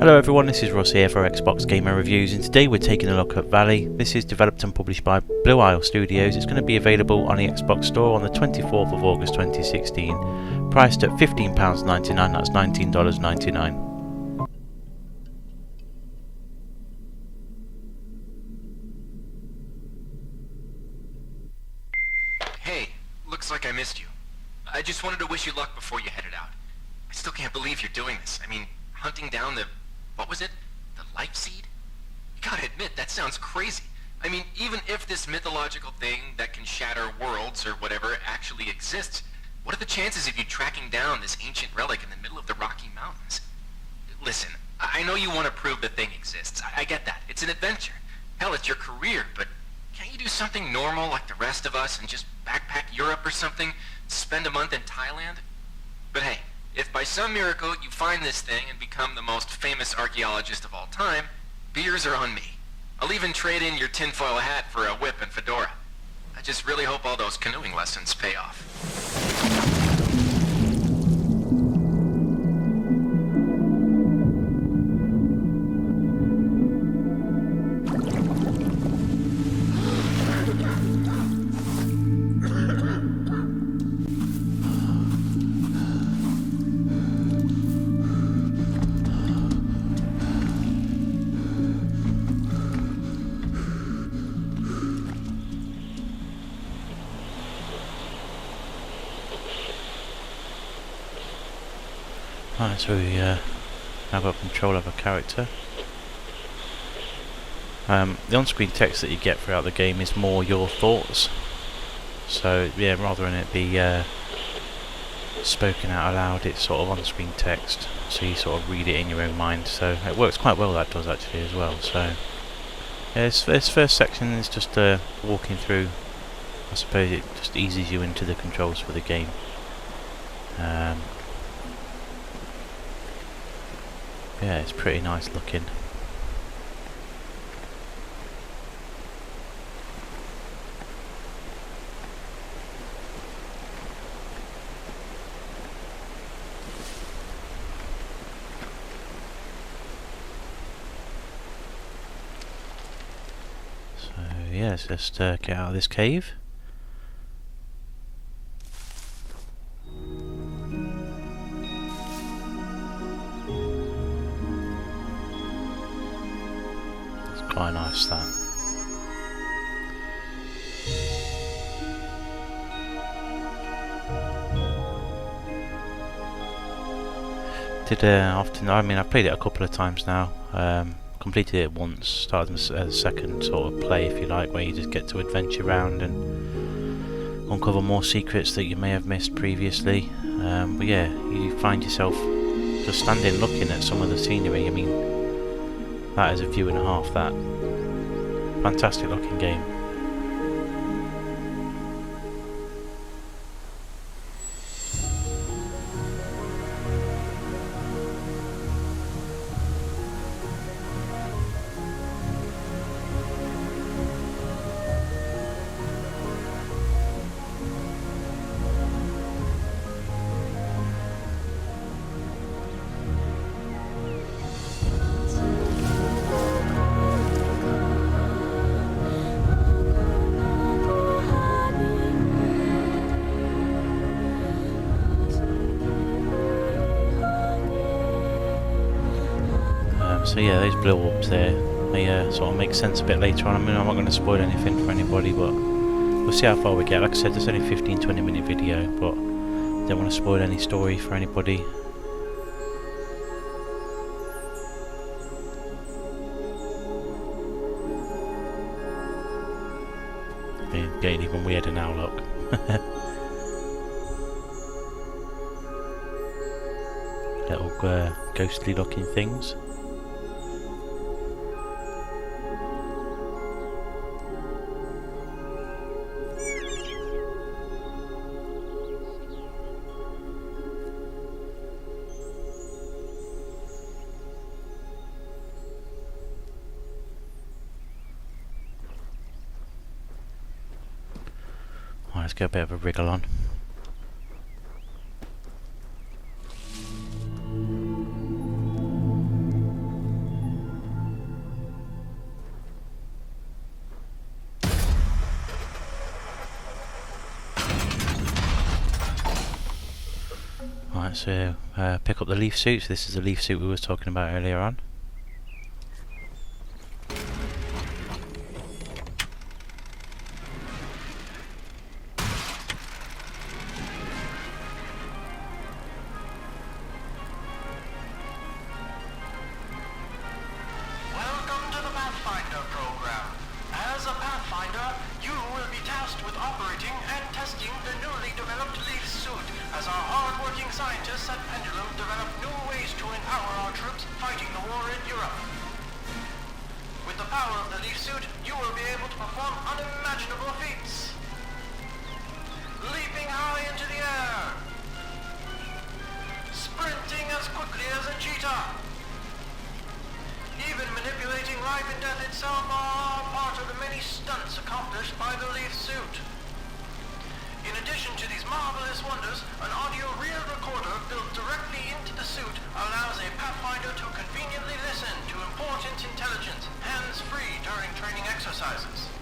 Hello everyone, this is Ross here for Xbox Gamer Reviews, and today we're taking a look at Valley. This is developed and published by Blue Isle Studios. It's going to be available on the Xbox Store on the 24th of August 2016, priced at £15.99, that's $19.99. Hey, looks like I missed you. I just wanted to wish you luck before you headed out. I still can't believe you're doing this. I mean, hunting down the... what was it? The life seed? You gotta admit, that sounds crazy. I mean, even if this mythological thing that can shatter worlds or whatever actually exists, what are the chances of you tracking down this ancient relic in the middle of the Rocky Mountains? Listen, I know you want to prove the thing exists. I get that. It's an adventure. Hell, it's your career, but can't you do something normal like the rest of us and just backpack Europe or something? Spend a month in Thailand? But hey, if by some miracle you find this thing and become the most famous archaeologist of all time, beers are on me. I'll even trade in your tinfoil hat for a whip and fedora. I just really hope all those canoeing lessons pay off. Right, so we now got control of a character. The on-screen text that you get throughout the game is more your thoughts. So yeah, rather than it be spoken out aloud, it's sort of on-screen text. So you sort of read it in your own mind. So it works quite well, that does actually as well. So yeah, this first section is just walking through. I suppose it just eases you into the controls for the game. Yeah, it's pretty nice looking. So yeah, let's just get out of this cave. Quite nice, that. Often, I mean, I've played it a couple of times now. Completed it once, started the second sort of play, if you like, where you just get to adventure around and uncover more secrets that you may have missed previously. But yeah, you find yourself just standing looking at some of the scenery. I mean, that is a view and a half, that. Fantastic looking game. So yeah, those blow ups there, they sort of make sense a bit later on. I mean, I'm not going to spoil anything for anybody, but we'll see how far we get. Like I said, it's only a 15-20 minute video, but I don't want to spoil any story for anybody. Getting even weirder now, look. Little ghostly looking things. Let's get a bit of a wriggle on. Right, so pick up the leaf suit. So this is the leaf suit we were talking about earlier on. Welcome to the Pathfinder program. As a Pathfinder, you will be tasked with operating and testing the newly developed leaf suit as our hard-working scientists at Pendulum develop new ways to empower our troops fighting the war in Europe. With the power of the leaf suit, you will be able to perform unimaginable feats. Leaping high into the air. Sprinting as quickly as a cheetah. Even manipulating life and death itself are part of the many stunts accomplished by the leaf suit. In addition to these marvelous wonders, an audio reel recorder built directly into the suit allows a Pathfinder to conveniently listen to important intelligence, hands-free during training exercises.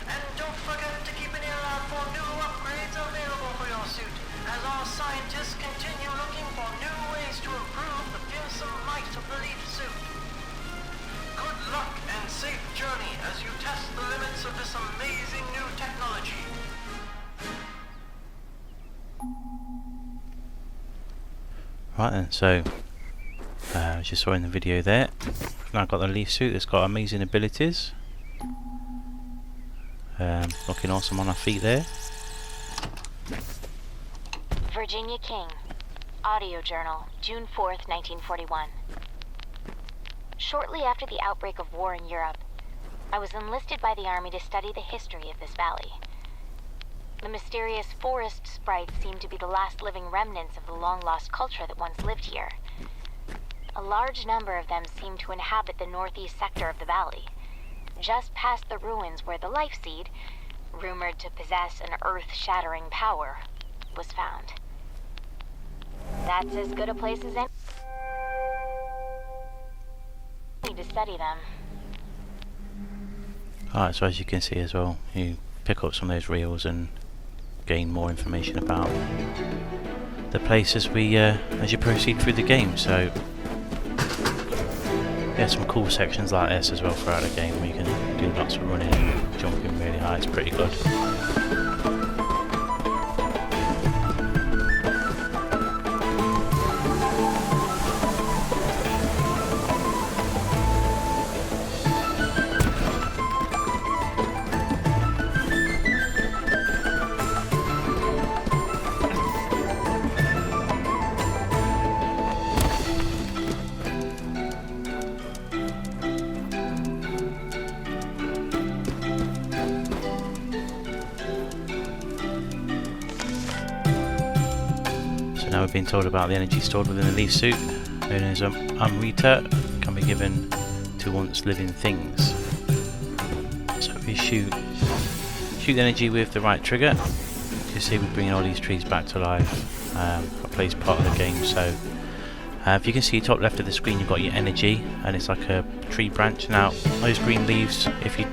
And don't forget to keep an ear out for new upgrades available for your suit, as our scientists continue looking for new ways to improve the fearsome might of the leaf suit. Good luck and safe journey as you test the limits of this amazing new technology. Right then, so as you saw in the video there, I've now got the leaf suit that's got amazing abilities. Looking awesome on our feet there. Virginia King, Audio Journal, June 4th, 1941. Shortly after the outbreak of war in Europe, I was enlisted by the Army to study the history of this valley. The mysterious forest sprites seem to be the last living remnants of the long-lost culture that once lived here. A large number of them seem to inhabit the northeast sector of the valley, just past the ruins where the life seed, rumored to possess an earth-shattering power, was found. That's as good a place as any to study them. Alright, so as you can see as well, you pick up some of those reels and gain more information about the place as you proceed through the game. So there's some cool sections like this as well throughout the game where you can do lots of running and jumping really high. It's pretty good. Now we've been told about the energy stored within the leaf suit, known as Amrita, can be given to once living things. So if we shoot the energy with the right trigger, you can see we're bringing all these trees back to life. That plays part of the game. So if you can see top left of the screen, you've got your energy, and it's like a tree branch. Now those green leaves, if you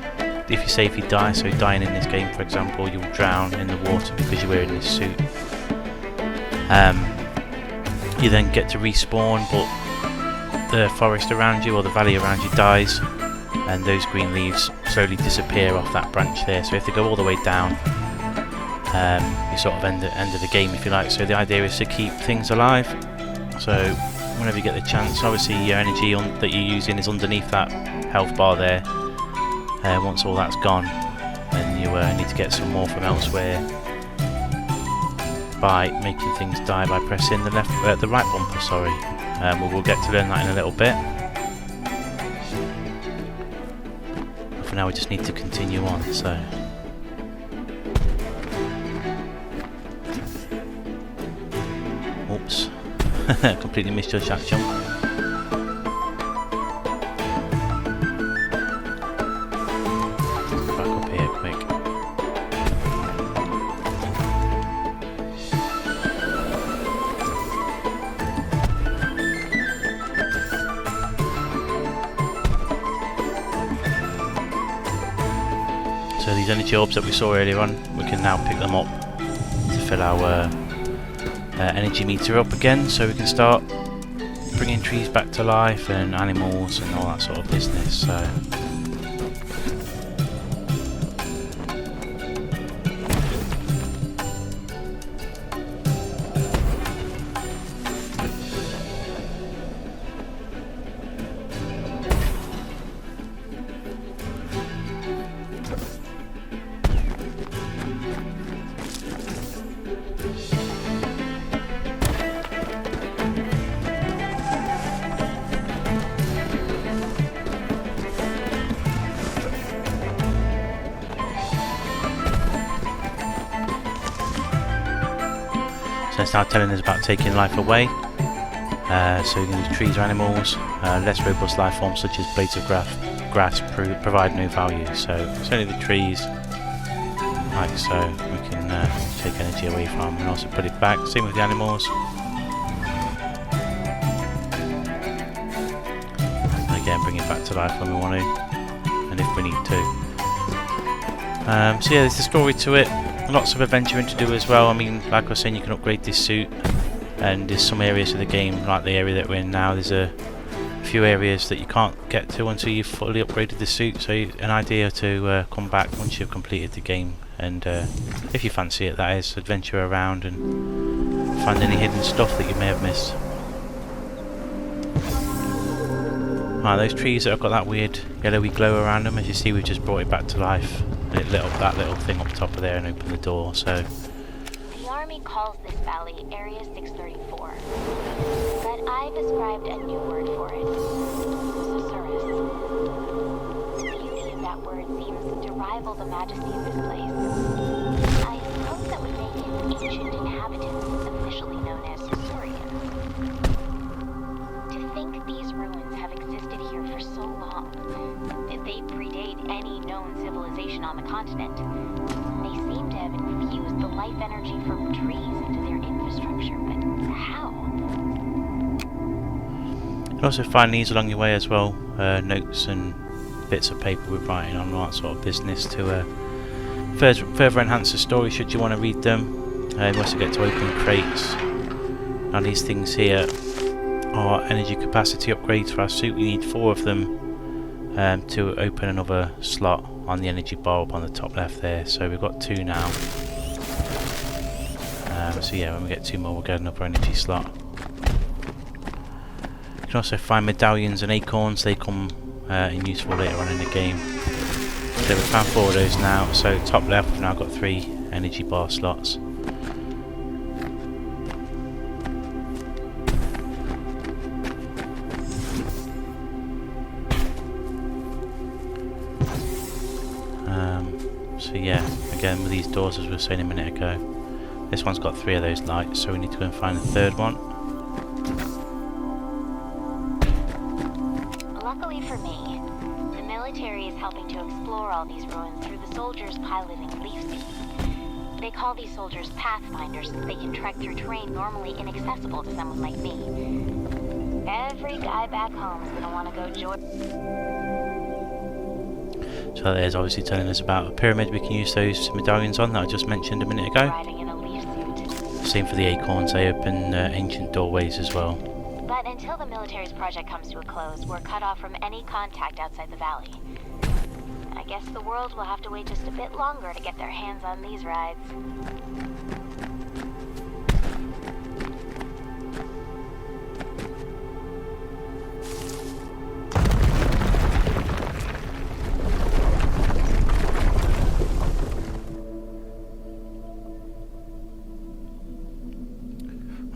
die, so dying in this game for example, you'll drown in the water because you're wearing this suit. You then get to respawn, but the forest around you or the valley around you dies, and those green leaves slowly disappear off that branch there. So if they go all the way down, you sort of end of the game if you like. So the idea is to keep things alive. So whenever you get the chance, obviously your energy that you're using is underneath that health bar there. Once all that's gone, then you need to get some more from elsewhere by making things die by pressing the right bumper, sorry. We'll get to learn that in a little bit. But for now we just need to continue on, so. Oops. Completely misjudged that jump. Back up here quick. So these energy orbs that we saw earlier on, we can now pick them up to fill our energy meter up again, so we can start bringing trees back to life and animals and all that sort of business. So it's now telling us about taking life away. So we can use trees or animals. Less robust life forms such as blades of grass provide no value. So it's only the trees, like so, we can take energy away from and also put it back. Same with the animals. And again, bring it back to life when we want to, and if we need to. So yeah, there's a story to it. Lots of adventuring to do as well. I mean, like I was saying, you can upgrade this suit, and there's some areas of the game, like the area that we're in now, there's a few areas that you can't get to until you've fully upgraded the suit. So an idea to come back once you've completed the game, and if you fancy it, that is, adventure around and find any hidden stuff that you may have missed. Right, those trees that have got that weird yellowy glow around them, as you see, we've just brought it back to life. And it lit up that little thing up top of there and opened the door, so... The Army calls this valley Area 634, but I've ascribed a new word for it, Susurrus. The beauty of that word seems to rival the majesty of this place. I suppose that would make its ancient inhabitants officially known as Susurians. To think these ruins have existed here for so long, they predate any known civilization on the continent. They seem to have infused the life energy from trees into their infrastructure, but how? You can also find these along your way as well, notes and bits of paper with writing on, all that sort of business to further enhance the story should you want to read them. You also get to open crates. Now these things here are energy capacity upgrades for our suit. We need 4 of them to open another slot on the energy bar up on the top left there. So we've got 2 now. So yeah, when we get 2 more, we'll get another energy slot. You can also find medallions and acorns. They come in useful later on in the game. So we've found 4 of those now. So top left, we've now got 3 energy bar slots. So yeah, again with these doors, as we were saying a minute ago, this one's got 3 of those lights, so we need to go and find the 3rd one. Luckily for me, the military is helping to explore all these ruins through the soldiers piloting leaf seeds. They call these soldiers pathfinders since they can trek through terrain normally inaccessible to someone like me. Every guy back home is gonna want to go join. So there's obviously telling us about a pyramid we can use those medallions on that I just mentioned a minute ago. Same for the acorns, they open ancient doorways as well. But until the military's project comes to a close, we're cut off from any contact outside the valley. I guess the world will have to wait just a bit longer to get their hands on these rides.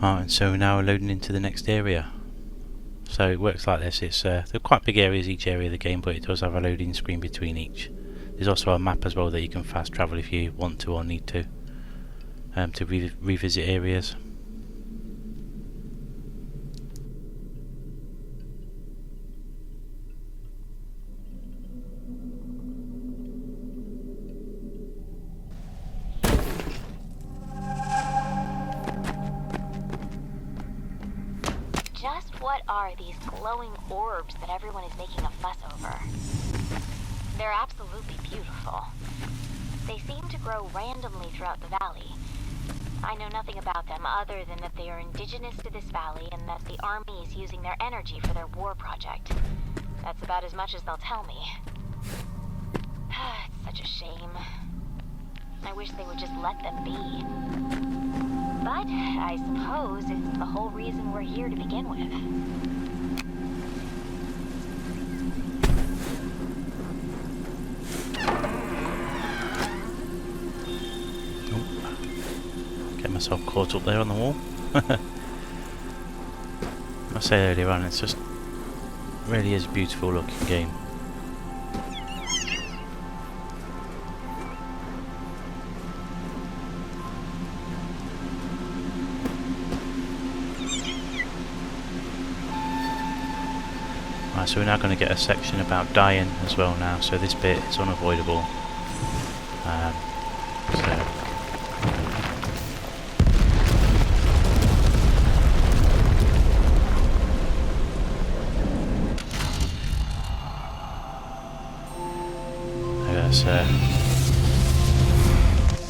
Alright, so now we're loading into the next area. So it works like this, it's they're quite big areas each area of the game, but it does have a loading screen between each. There's also a map as well that you can fast travel if you want to or need to revisit areas. What are these glowing orbs that everyone is making a fuss over? They're absolutely beautiful. They seem to grow randomly throughout the valley. I know nothing about them other than that they are indigenous to this valley and that the army is using their energy for their war project. That's about as much as they'll tell me. It's such a shame. I wish they would just let them be. But I suppose it's the whole reason we're here to begin with. Get myself caught up there on the wall. I said earlier on, it's just really is a beautiful looking game. Right, so we're now going to get a section about dying as well now, so this bit is unavoidable.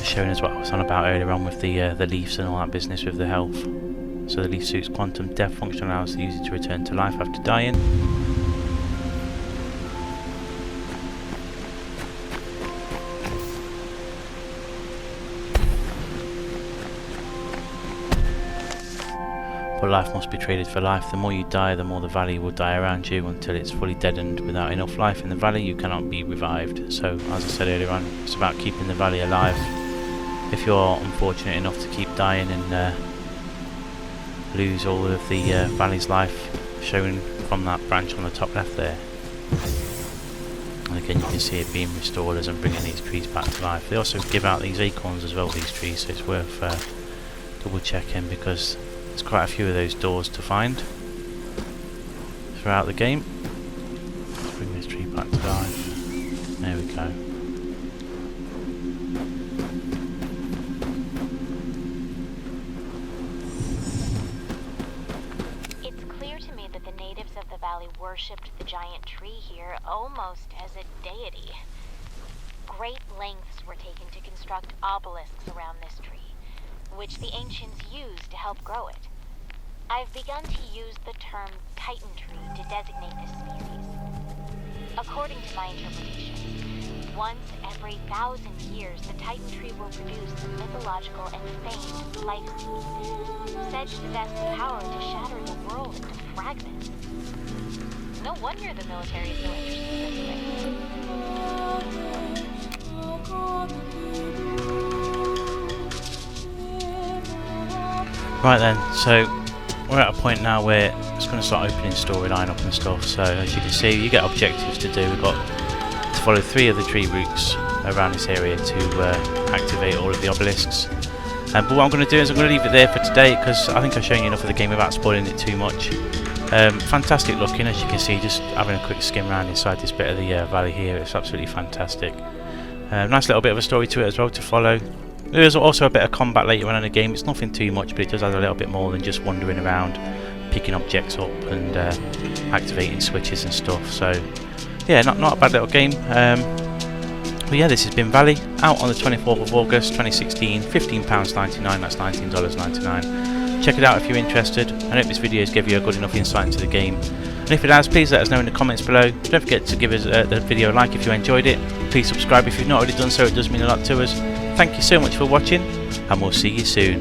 Showing us what I was on about earlier on with the leaves and all that business with the health. So the leaf suit's quantum death function allows the user to return to life after dying. But life must be traded for life. The more you die, the more the valley will die around you until it's fully deadened. Without enough life in the valley, you cannot be revived. So, as I said earlier on, it's about keeping the valley alive. If you're unfortunate enough to keep dying and lose all of the valley's life, shown from that branch on the top left there. And again, you can see it being restored as I'm bringing these trees back to life. They also give out these acorns as well, these trees, so it's worth double checking because there's quite a few of those doors to find throughout the game. Let's bring this tree back to life. There we go. It's clear to me that the natives of the valley worshipped the giant tree here almost as a deity. Great lengths were taken to construct obelisks around this tree, which the ancients used to help grow it. I've begun to use the term chitin tree to designate this species. According to my interpretation, once every 1,000 years the titan tree will produce the mythological and famed life seed, said to possess the power to shatter the world into fragments. No wonder the military is so interested in this thing. Right then, so we're at a point now where it's going to start opening storyline up and stuff. So as you can see, you get objectives to do. We've got to follow 3 of the tree routes around this area to activate all of the obelisks. But what I'm going to do is I'm going to leave it there for today because I think I've shown you enough of the game without spoiling it too much. Fantastic looking, as you can see, just having a quick skim around inside this bit of the valley here. It's absolutely fantastic. Nice little bit of a story to it as well to follow. There is also a bit of combat later on in the game. It's nothing too much, but it does add a little bit more than just wandering around, picking objects up and activating switches and stuff. So yeah, not a bad little game. But yeah, this has been Valley, out on the 24th of August 2016, £15.99, that's $19.99. Check it out if you're interested. I hope this video has given you a good enough insight into the game. And if it has, please let us know in the comments below. Don't forget to give us the video a like if you enjoyed it. Please subscribe if you've not already done so, it does mean a lot to us. Thank you so much for watching, and we'll see you soon.